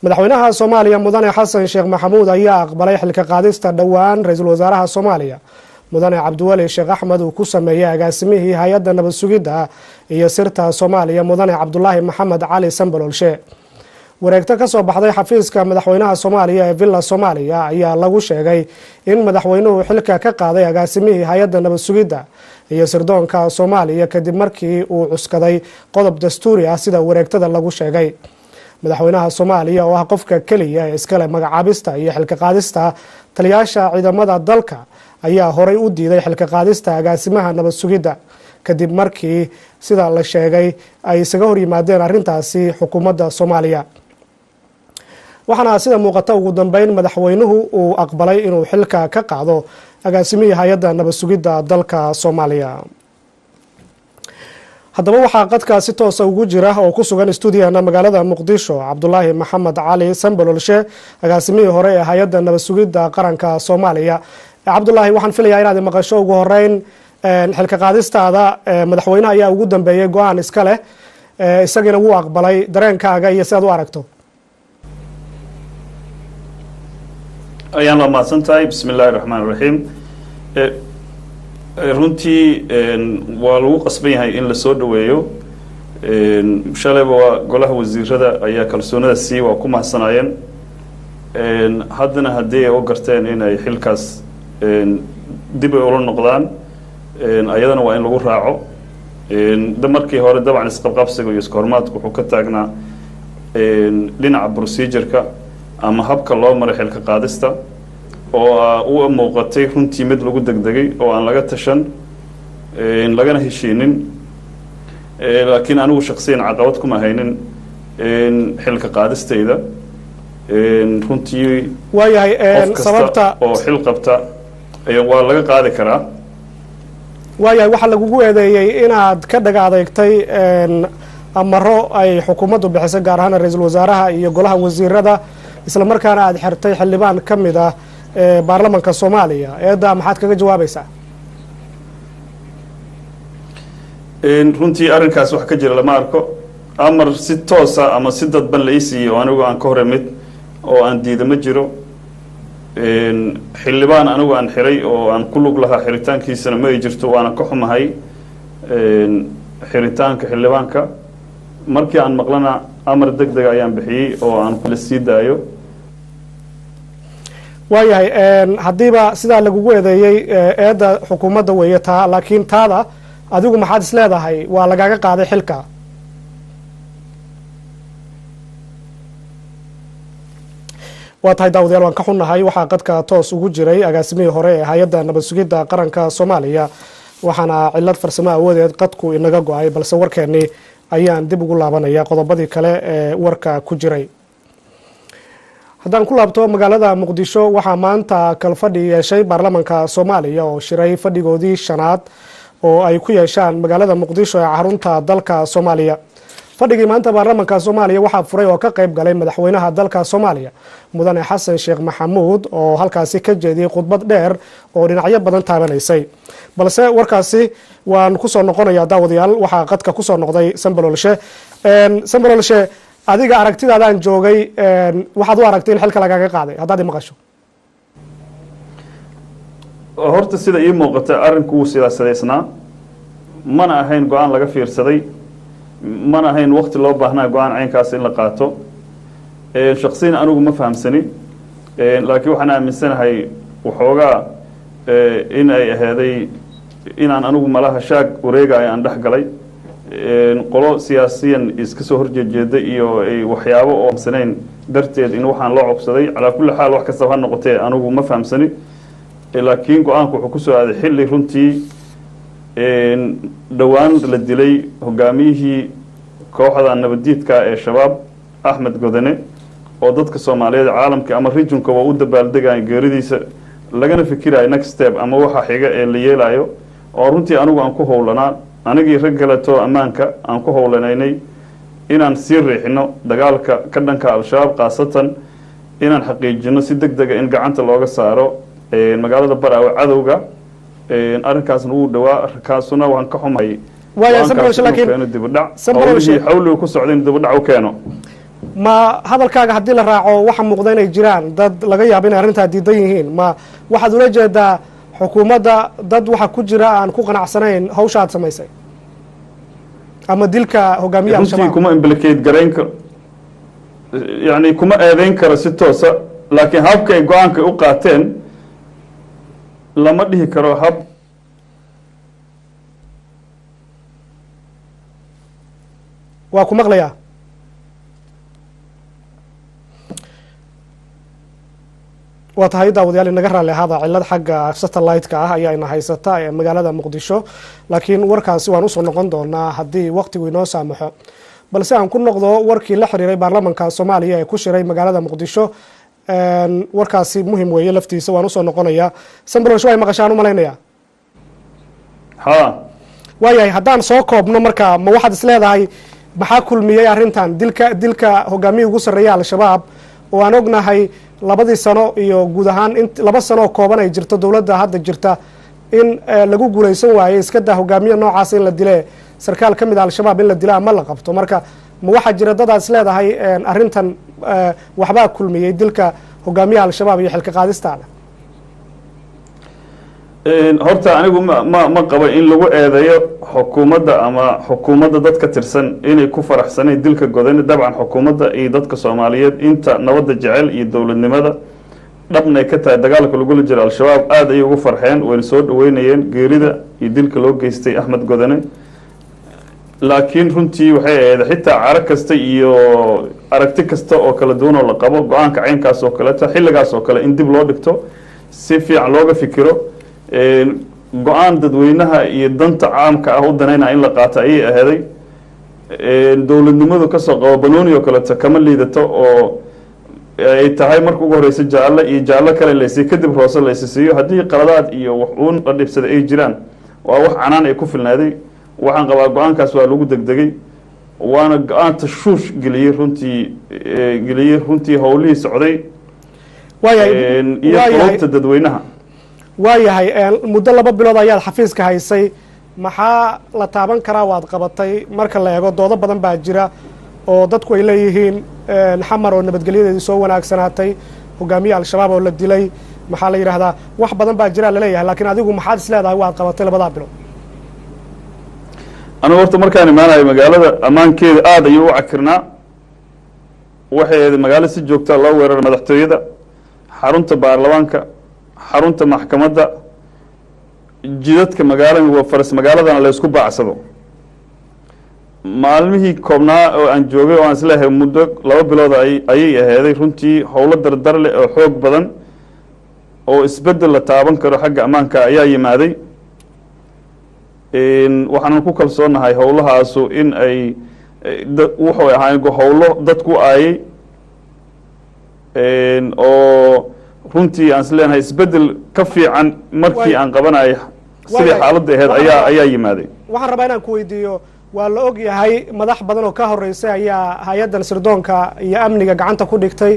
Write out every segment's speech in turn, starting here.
madaxweynaha Soomaaliya mudane Xasan Sheekh Maxamuud ayaa aqbalay xilka qaadista dhawaan ra'iisul wasaaraha Soomaaliya mudane Cabdiwali Sheekh Axmed uu ku sameeyay agaasimihii hay'adda nabad sugidda iyo sirta Soomaaliya mudane Cabdullaahi Maxamed Cali Sambalolshe. wareegto ka soo baxday xafiiska madaxweynaha Soomaaliya ee Villa Soomaaliya ayaa lagu sheegay in madaxweynuhu xilka ka qaaday agaasimihii hay'adda nabad sugidda iyo sirdoonka Soomaaliya kadib markii uu cuskaday qodob dastuuri ah sida wareegtada lagu sheegay. madaxweynaha Soomaaliya oo ah qofka kaliya ee iska leh magacaabista iyo xilka qaadista taliyaasha ciidamada dalka ayaa horay u diiday xilka qaadista agaasimaha nabad sugidda kadib markii sida la sheegay ay isaga hor yimaadeen arrintaasi xukuumadda Soomaaliya. waxaana sida muuqata ugu dambeyn madaxweynuhu uu aqbalay inuu xilka ka qaado agaasimihii hay'adda nabad sugidda dalka Soomaaliya. haddaba waxaa qadka si toos ah ugu jira oo ku sugan stuudiyana magaalada Muqdisho Cabdullaahi Maxamed Cali Sambalolshe agaasimihii hore ee hay'adda nabad sugidda qaranka Soomaaliya. Cabdullaahi waxaan filayaa inaad maqasho ugu horeyn xilka qaadistaada madaxweynaha ayaa ugu dambeeyay go'aan iska leh isagana wuu aqbalay dareenkaaga iyo sidaad u aragto. ayaan la mahadsantahay bismillaahi raxmaani raxiim. runtii waa lagu qasban yahay in la soo dhaweeyo. shalayba waa golaha wasiirada ayaa kalsoonida sii waa ku mahadsanayeen. haddana haddii ay u garteen in ay xilkaas dib ay ula noqdaan ayadana waa in lagu raaco. markii hore dabcan isqabqabsiga iyo iskahormaadku wuxuu ka taagnaa dhinaca procedure-ka ama habka loo maray xilka qaadista oo u muuqatay runtii mid lagu degdegay oo aan laga tashan lagana heshiinin. laakiin anigu shakhsiyan caqabad kuma haynin xilka qaadistayda. runtii waayahay sababta oo xil qabta waa laga qaadi karaa. waayahay waxaa lagugu eedeeyey inaad ka dhaga adeegtay amaro ay xukuumaddu bixisay gaar ahaan ra'iisul wasaaraha iyo golaha wasiirada isla markaana aad xirtay xildhibaan ka mid ah baarlamaanka Soomaaliya. eedaa maxaad kaga jawaabaysaa? runtii arrinkaas wax ka jira lama arko. amar si toosa ama si dadban la ii siiyey oo anigu aan ka hor imid oo aan diida ma jiro. xildhibaan anigu aan xiray oo aan ku lug lahaa xiritaankiisana ma ay jirto. waana ka xumahay xiritaanka xildhibaanka. markii aan maqlana amar degdega ayaan bixiyey oo aan la sii daayo. waayahay haddiiba sidaa lagugu eedeeyey eedda xukuumadda weeye taa, laakiin taada adigu maxaad is leedahay waa lagaaga qaaday xilka? waa tahay daawadayaal waan ka xunnahay. waxaa qadka toos ugu jiray agaasimihii hore ee hay'adda nabad sugidda qaranka Soomaaliya waxaana cillad farsamo awoodeed qadku inaga go-ay, balse warkeennii ayaan dib ugu laabanaya qodobadii kale ee warka ku jiray. haddaan ku laabto magaalada Muqdisho waxaa maanta kalfadhi yeeshay baarlamaanka Soomaaliya oo shiray fadhigoodii 5aad oo ay ku yeeshaan magaalada Muqdisho ee xarunta dalka Soomaaliya. fadhigii maanta baarlamaanka Soomaaliya waxaa furay oo ka qayb galay madaxweynaha dalka Soomaaliya mudane Xasan Sheekh Maxamuud oo halkaasi ka jeediyay khudbad dheer oo dhinacyo badan taabanaysay. balse warkaasi waan ku soo noqonayaa daawadayaal. waxaa qadka ku soo noqday Sambalolshe. Sambalolshe, adiga aragtidaadaan joogay waxaad u aragtay in xilka lagaaga qaaday haddaad maqasho? horta sida ii muuqata arrinku wuu siyaasadaysnaa. mana ahayn go-aan laga fiirsaday. mana ahayn waqti loo baahnaa go-aan caynkaas in la qaato. shakhsiyan anigu ma fahamsani. laakiin waxaan aaminsanahay waxoogaa in ay ahaaday inaan anigu malaha shaag wareegaya aan dhex galay. qolo siyaasiyan iska soo horjeejeeda iyo waxyaabo oo fahamsanayn darteed in waxaan loo codsaday. calaa kulli xaal wax kastaba ha noqotee anigu ma fahamsani. laakiin go-aanku wuxuu ku soo aaday xilli runtii dhowaan la dilay hogaamiyihii kooxda nabadiidka ee shabaab Axmed Godane oo dadka Soomaaliyeed caalamka ama regionka waa u dabaaldegay geeridiisa lagana fikirayo next step ama waxa xiga ee la yeelayo oo runtii anigu aan ku howlanaa anigii rag galato ammaanka aan ku howlanaynay inaan sii riixino dagaalka ka dhanka al-shabaab qaasatan inaan xaqiijino si degdeg ah in gacanta looga saaro magaalada Baraawe cadowga. arrinkaasna wuu dhawaa. arrinkaasuna waan ka xumahay. waayahay Sambalolshe, laakiin dibadhac hawlihii ku socday dibadhac u keeno. ma hadalkaaga haddii la raaco waxa muuqda inay jiraan dad laga yaabo inay arrintaa diidan yihiin, ma waxaad ula jeedaa xukuumadda dad waxa ku jira aan ku qanacsanayn hawsha aad samaysay ama dilka hogaamiyaha al-shabaab? kuma implicate garayn karo, yani kuma eedeyn karo si toosa, laakiin habka ay go-aanka u qaateen lama dhihi karo hab waa ku maqlayaa. waa tahay daawadayaal inaga raalli ahaada cilad xagga satellite-ka ah ayaa ina haysata ee magaalada muqdisho, laakiin warkaasi waan usoo noqon doonaa haddii waqtigu inoo saamaxo. balse aan ku noqdo warkii la xiriiray baarlamanka soomaaliya ee ku shiray magaalada muqdisho. warkaasi muhim weeye laftiisa, waan usoo noqonayaa. sambrosh way maqashaan u malaynayaa? ha waayahay, haddaan soo koobno marka, ma waxaad is leedahay maxaa kulmiyey arrintan dilka hogaamiyii ugu sarreeya al-shabaab oo aan ognahay 2 sano iyo guud ahaan 2 sano oo kooban ay jirto dowladda hadda jirta in lagu guulaysan waayey iska daa hogaamiye noocaas in la dile sarkaal ka mid ah al-shabaab in la dila ama la qabto. marka ma waxaa jira dadaad is leedahay arrintan waxbaa kulmiyey dilka hogaamiyaha al-shabaab iyo xilka qaadistaada? horta anigu ma qabo in lagu eedeeyo xukuumadda ama xukuumadda dadka tirsan inay ku faraxsaneen dilka godani. dabcan xukuumadda iyo dadka soomaaliyeed inta nabadda jecel iyo dowladnimada dhabnay ka tahay dagaalka lagula jiro al-shabaab aada ayay ugu farxeen, wayna soo dhaweynayeen geerida iyo dilka loo geystay axmed godane. laakiin runtii waxay ahayd xitaa caro kasta iyo aragti kasta oo kala duwan oo la qabo go-aanka caynkaas oo kaleta xilligaas oo kale in dib loo dhigto, si fiican looga fikiro, go-aan dadweynaha iyo danta caamka ah u danayna in la qaato ayay aheeday. dowladnimadu kasoo qabo banooni oo kaleeto kama liidato oo ay tahay marka ugu horeysa jaalle iyo jaallo kale laysiy kadib roose laysi siiyo. haddii qaladaad iyo wax uun la dhibsada ay jiraan waa wax canaan ay ku filnaaday. waxaan qabaa go-aankaas waa lagu degdegay, waana go-aan tashuush geliyey runtii howlihii socday iyo qulubta dadweynaha. waayahay, muddo 2 bilood ayaad xafiiska haysay, maxaa la taaban karaa waad qabatay marka la eego? doodo badan baa jira oo dadku ay leeyihiin xamar oo nabadgelyadeedii soo wanaagsanaatay, hogaamiye al-shabaab oo la dilay, maxaa la yidhaahdaa wax badan baa jira laleeyahay, laakiin adigu maxaad is leedahay waad qabatay 2 bilood? anigu horta markaan imaanayo magaalada ammaankeeda aada ayuu u cakirnaa. waxay ahayd magaalo si joogtaa loo weeraro madaxtooyada, xarunta baarlamaanka, xarunta maxkamadda, jidadka magaalada faras magaaladana la isku baacsado. maalmihii koobnaa oo aan joogay oo aan isleeyahay muddo 2 bilood ayay aheeday runtii howlo dardar leh oo xoog badan oo isbedel la taaban karo xagga ammaanka ayaa yimaaday. waxaanan ku kalsoonahay howlahaasu in ay wuxuu ahaay howlo dadku aayay oo runtii aan isleenahay isbedel ka fiican markii aan qabanay sidii xaaladda aheyd ayaa yimaaday. waxaan rabaa inaan ku weydiiyo, waa la og yahay madax badan oo ka horeysay ayaa hay-addan sirdoonka iyo amniga gacanta ku dhigtay.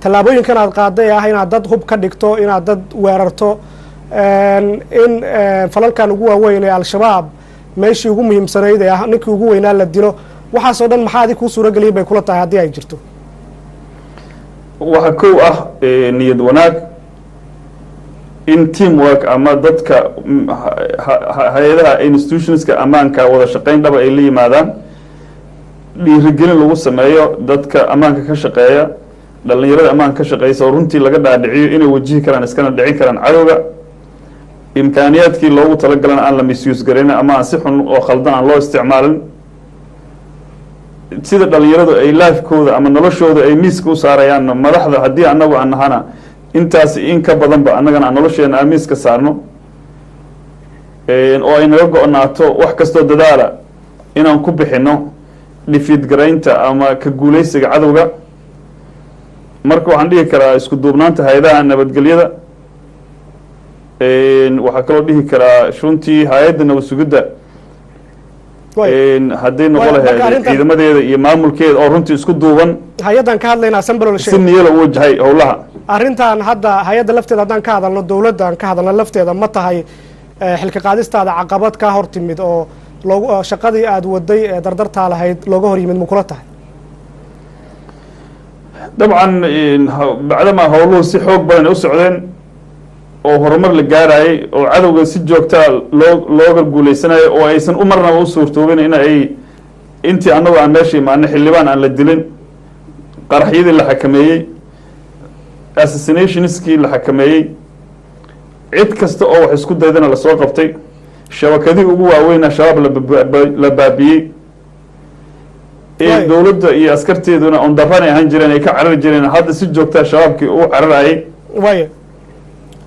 tallaabooyinkan aad qaaday ah inaad dad hub ka dhigto, inaad dad weerarto, in falalkan ugu waaweyn ee al-shabaab meeshii ugu muhiimsanayd ee ninkii ugu weynaa la dilo, waxaasoo dhan maxaa adig kuu suurageliyay bay kula tahay haddii ay jirto? waxaa kow ah niyad wanaag, in team work ama dadka hay-adaha institutionska ammaanka wada shaqayn dhaba ay la yimaadaan, dhiirigelin lagu sameeyo dadka ammaanka ka shaqeeya, dhalinyarada ammaanka ka shaqeysa oo runtii laga dhaadhiciyo inay wajihi karaan iskana dhicin karaan cadowga. imkaaniyaadkii loogu talagalana aan la misuse garin ama aan si xun oo khaldan aan loo isticmaalin. sida dhalinyaradu ay laafkooda ama noloshooda ay miiska u saarayaan madaxda, haddii anagu aan nahana intaas in ka badanba annagana aan nolosheena aan miiska saarno, oo ay naga go-naato wax kastoo dadaala inaan ku bixino dhifiid garaynta ama ka guuleysiga cadowga. marka waxaan dhihi karaa isku duubnaanta hay-adaha nabadgelyada, waxaa kaloo dhihi karaa runtii hay-adda nabad sugidda hadday noqon lahayd ciidamadeeda iyo maamulkeeda oo runtii isku duuban. hay-addan ka hadlaynaa Sambrosh, si niyada u wajahay howlaha. arrintan hadda hay-adda lafteeda haddaan ka hadalno, dowladdan ka hadalno lafteeda, ma tahay xilka qaadistaada caqabad kaa hor timid oo shaqadii aada waday ee dardartaa lahayd looga hor yimid ma kula tahay? dabcan bacdama howluhu si xoog badan u socdeen oo horumar la gaarayay oo cadowga si joogtaa looga guuleysanayo oo aysan u marnaba u suurtoobin in ay intii annagu aan meesha imaano xildhibaan aan la dilin, qaraxyadii la xakameeyey, assassinationskii la xakameeyey, cid kasta oo wax isku daydana lasoo qabtay, shabakadii ugu waaweyna shabaab la baabiyey, dowladda iyo askarteeduna on daran ay ahaan jireen ay ka carari jireen, hadda si joogtaa shabaabkii u cararayay.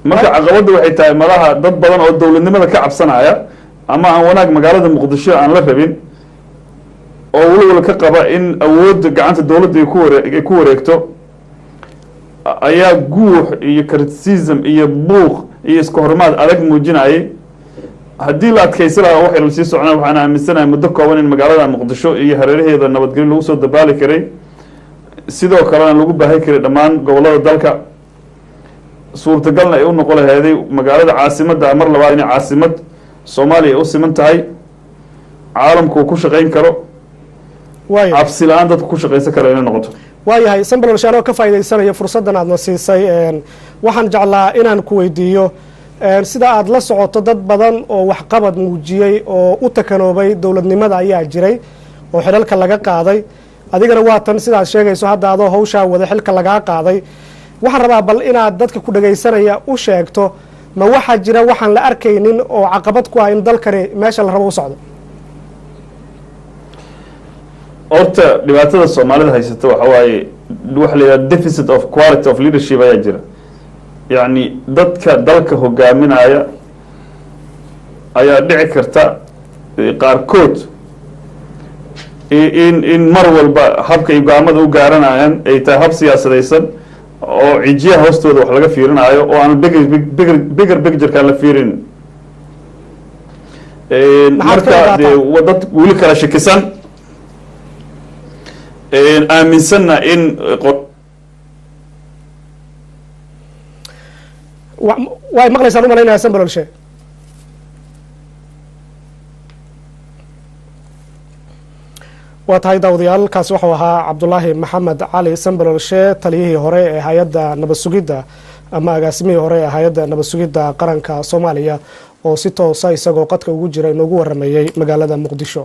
Marka caqabadda waxay tahay malaha dad badan oo dowladnimada ka cabsanaya ama aan wanaag magaalada muqdisho aan la rabin oo weliwala ka qaba in awoodda gacanta dowladda ay ku wareegto ayaa guux iyo criticism iyo buuq iyo iska hormaad adag muujinayay. haddii la adkaysi lahaa waxay la sii socnaan waxaan aaminsanahay muddo kooban in magaalada muqdisho iyo hareeraheeda nabadgelyo lagu soo dabaali karay, sidoo kalena lagu baahi karay dhammaan gobollada dalka, suurtagalna ay u noqon laheeday magaalada caasimadda mar labaad inay caasimad Soomaaliya u siman tahay, caalamku uu ku shaqayn karo, cabsi la-aan dadku ku shaqaysan kara inay noqoto. waayahay Sambalool Shaano ka faa'iideysanaya fursaddan aadna siisay, waxaan jeclaa inaan ku weydiiyo sida aad la socoto dad badan oo waxqabad muujiyey oo u takanoobay dowladnimada ayaa jiray oo xilalka laga qaaday, adigana waa tan sidaad sheegayso hadda adoo hawshaa wada xilka lagaa qaaday. waxaan rabaa bal inaad dadka ku dhagaysanaya u sheegto ma waxaa jira waxaan la arkaynin oo caqabad ku ah in dalkani meesha la rabo u socdo? horta dhibaatada Soomaalida haysata waxa waaye waxa la yiraahdo deficit of quality of leadership ayaa jira. yacni dadka dalka hogaaminaya ayaa dhici karta qaarkood in mar walba habka ay go'aamada u gaaranayaan ay tahay hab siyaasadaysan oo cijiyaha hoostooda wax laga fiirinayo oo aan bigger picture-ka la fiirin. marka dad weli kala shakisan aaminsanna in way maqlaysaan u malaynaya Sambalool Shee. waa tahay daawadayaal, kaasi wuxuu ahaa Cabdulaahi Maxamed Cali Sambalool Shee, taliyihii hore ee hay-adda nabad sugidda ama agaasimihii hore ee hay-adda nabad sugidda qaranka Soomaaliya oo si toosa isagoo qadka ugu jira inoogu waramayay magaalada Muqdisho.